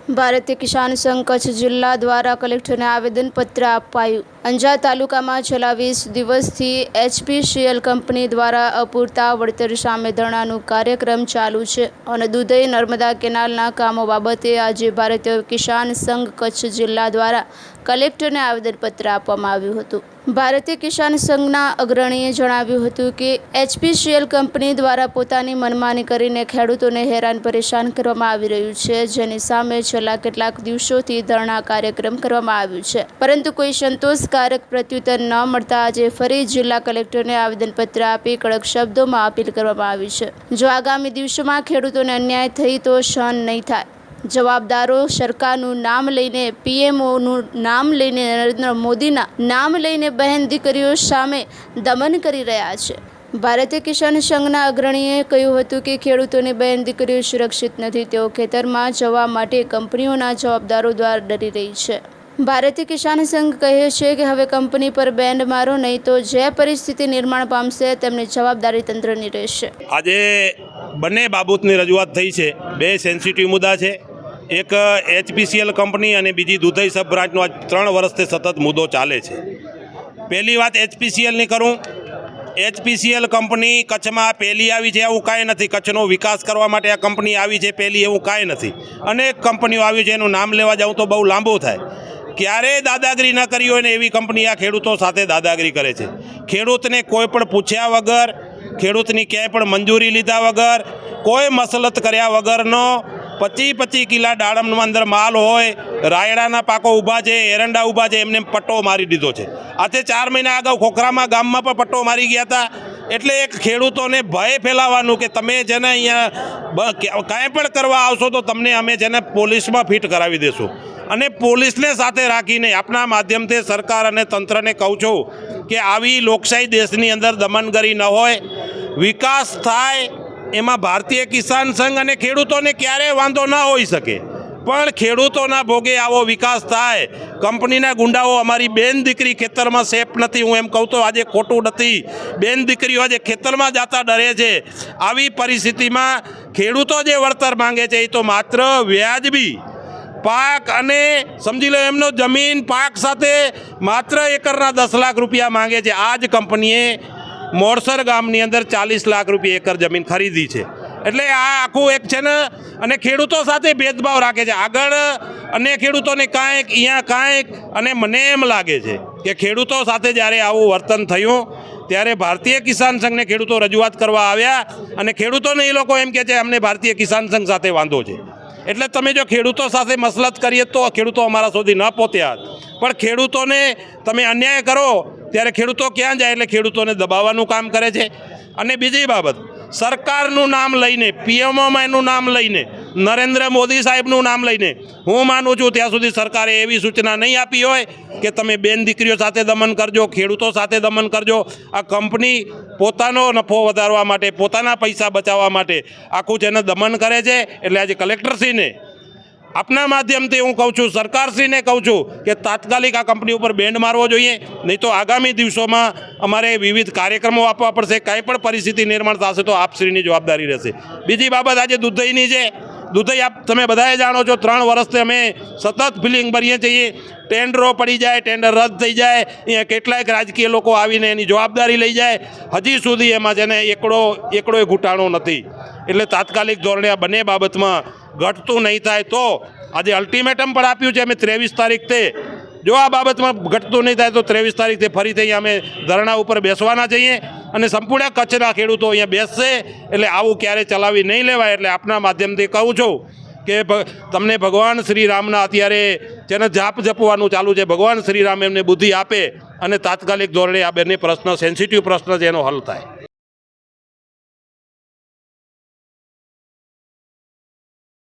ભારતીય કિસાન સંઘ કચ્છ જિલ્લા દ્વારા કલેક્ટરને આવેદનપત્ર અપાયું। અંજાર તાલુકામાં છેલ્લા 20 દિવસથી એચપીસીએલ કંપની દ્વારા અપૂરતા વળતર સામે ધરણાનો કાર્યક્રમ ચાલુ છે અને દુધઈ નર્મદા કેનાલના કામો બાબતે આજે ભારતીય કિસાન સંઘ કચ્છ જિલ્લા દ્વારા કલેક્ટરને આવેદનપત્ર આપવામાં આવ્યું હતું। ભારતીય કિસાન સંઘના અગ્રણીએ જણાવ્યું હતું કે એચપીસીએલ કંપની દ્વારા પોતાની મનમાની કરીને ખેડૂતોને હેરાન પરેશાન કરવામાં આવી રહ્યું છે, જેની સામે છેલ્લા કેટલાક દિવસોથી ધરણા કાર્યક્રમ કરવામાં આવ્યું છે, પરંતુ કોઈ સંતોષકારક પ્રત્યુત્તર ન મળતા આજે ફરી જિલ્લા કલેક્ટરને આવેદનપત્ર આપી કડક શબ્દોમાં અપીલ કરવામાં આવી છે। જો આગામી દિવસોમાં ખેડૂતોને અન્યાય થઈ તો સહન નહીં થાય। જવાબદારો સરકારનું નામ લઈને, પીએમઓનું નામ લઈને, નરેન્દ્ર મોદીના નામ લઈને બહેન દીકરીઓ સામે દમન કરી રહ્યા છે। ભારતીય કિસાન સંઘના અગ્રણીએ કહ્યું હતું કે ખેડૂતોની બહેન દીકરીઓ સુરક્ષિત નથી, તેઓ ખેતરમાં જવા માટે કંપનીઓના જવાબદારો દ્વારા ડરી રહી છે। ભારતીય કિસાન સંઘ કહે છે કે હવે કંપની પર બેન્ડ મારો, નહીં તો જે પરિસ્થિતિ નિર્માણ પામશે તેમની જવાબદારી તંત્રની રહેશે। આજે બંને બાબતની રજૂઆત થઈ છે। બે સેન્સિટિવ મુદ્દા છે, એક એચપીસીએલ કંપની અને બીજી દુધઈ સબ બ્રાન્ચનો આજ 3 વર્ષથી સતત મુદ્દો ચાલે છે। પહેલી વાત એચપીસીએલની કરું। એચપીસીએલ કંપની કચ્છમાં પહેલી આવી છે એવું કાંઈ નથી। કચ્છનો વિકાસ કરવા માટે આ કંપની આવી છે પહેલી એવું કાંઈ નથી। અનેક કંપનીઓ આવી છે, એનું નામ લેવા જાઉં તો બહુ લાંબુ થાય। ક્યારેય દાદાગીરી ન કરી હોય ને એવી કંપની આ ખેડૂતો સાથે દાદાગીરી કરે છે। ખેડૂતને કોઈ પણ પૂછ્યા વગર, ખેડૂતની ક્યાંય પણ મંજૂરી લીધા વગર, કોઈ મસલત કર્યા વગરનો 25 કિલા દાડમનો અંદર માલ હોય, રાયડાના પાકો ઊભા છે, એરંડા ઊભા છે, એમને પટ્ટો મારી દીધો છે। આજે 4 મહિના અગાઉ ખોખરામાં ગામમાં પણ પટ્ટો મારી ગયા હતા। એટલે એક ખેડૂતોને ભય ફેલાવવાનું કે તમે જેને અહીંયા કાંઈ પણ કરવા આવશો તો તમને અમે જેને પોલીસમાં ફિટ કરાવી દેશું। અને પોલીસને સાથે રાખીને આપના માધ્યમથી સરકાર અને તંત્રને કહું છું કે આવી લોકશાહી દેશની અંદર દમનગરી ન હોય, વિકાસ થાય। એમાં ભારતીય કિસાન સંઘ અને ખેડૂતોને ક્યારેય વાંધો ન હોઈ શકે, પણ ખેડૂતોના ભોગે આવો વિકાસ થાય। કંપનીના ગુંડાઓ અમારી બેન દીકરી ખેતરમાં સેફ નથી, હું એમ કહું તો આજે ખોટું નથી। બેન દીકરીઓ આજે ખેતરમાં જતા ડરે છે। આવી પરિસ્થિતિમાં ખેડૂતો જે વળતર માંગે છે એ તો માત્ર વ્યાજબી પાક અને સમજી લો એમનો જમીન પાક સાથે માત્ર એકરના 10 લાખ રૂપિયા માંગે છે। આ જ કંપનીએ મોરસર ગામની અંદર 40 લાખ રૂપિયા એકર જમીન ખરીદી છે। એટલે આ આખું એક છે ને, અને ખેડૂતો સાથે ભેદભાવ રાખે છે। આગળ અને ખેડૂતોને કાંઈક અહીંયા કાંઈક, અને મને એમ લાગે છે કે ખેડૂતો સાથે જ્યારે આવું વર્તન થયું ત્યારે ભારતીય કિસાન સંઘને ખેડૂતો રજૂઆત કરવા આવ્યા અને ખેડૂતોને એ લોકો એમ કહે છે અમને ભારતીય કિસાન સંઘ સાથે વાંધો છે। એટલે તમે જો ખેડૂતો સાથે મસલત કરીએ તો ખેડૂતો અમારા સુધી ન પહોંચ્યા, પણ ખેડૂતોને તમે અન્યાય કરો ત્યારે ખેડૂતો ક્યાં જાય? એટલે ખેડૂતોને દબાવવાનું કામ કરે છે। અને બીજી બાબત, સરકારનું નામ લઈને, પીએમઓમાં એનું નામ લઈને, નરેન્દ્ર મોદી સાહેબનું નામ લઈને, હું માનું છું ત્યાં સુધી સરકારે એવી સૂચના નહીં આપી હોય કે તમે બેન દીકરીઓ સાથે દમન કરજો, ખેડૂતો સાથે દમન કરજો। આ કંપની પોતાનો નફો વધારવા માટે, પોતાના પૈસા બચાવવા માટે આખું જેને દમન કરે છે। એટલે આજે કલેક્ટરશ્રીને આપના માધ્યમથી હું કહું છું, સરકારશ્રીને કહું છું કે તાત્કાલિક આ કંપની ઉપર બેન્ડ મારવો જોઈએ, નહીં તો આગામી દિવસોમાં અમારે વિવિધ કાર્યક્રમો આપવા પડશે। કાંઈ પણ પરિસ્થિતિ નિર્માણ થશે તો આપશ્રીની જવાબદારી રહેશે। બીજી બાબત આજે દુધઈની છે। દુધઈ તમે બધાએ જાણો છો, 3 વર્ષથી અમે સતત ફિલિંગ ભરીએ છીએ। ટેન્ડરો પડી જાય, ટેન્ડર રદ થઈ જાય, અહીંયા કેટલાક રાજકીય લોકો આવીને એની જવાબદારી લઈ જાય। હજી સુધી એમાં જેને એકડોય ઘૂંટાણો નથી। એટલે તાત્કાલિક ધોરણે આ બંને બાબતમાં ઘટતું નહીં થાય તો આજે અલ્ટિમેટમ પણ આપ્યું છે અમે 23 તારીખથી। જો આ બાબતમાં ઘટતું નહીં થાય તો 23 તારીખથી ફરીથી અમે ધરણા ઉપર બેસવાના છીએ અને સંપૂર્ણ કચ્છના ખેડૂતો અહીંયા બેસશે। એટલે આવું ક્યારે ચલાવી નહીં લેવાય। એટલે આપના માધ્યમથી કહું છું કે તમને ભગવાન શ્રી રામના અત્યારે જેને જાપ જપવાનું ચાલુ છે, ભગવાન શ્રી રામ એમને બુદ્ધિ આપે અને તાત્કાલિક ધોરણે આ બંને પ્રશ્ન, સેન્સિટિવ પ્રશ્ન છે, એનો હલ થાય।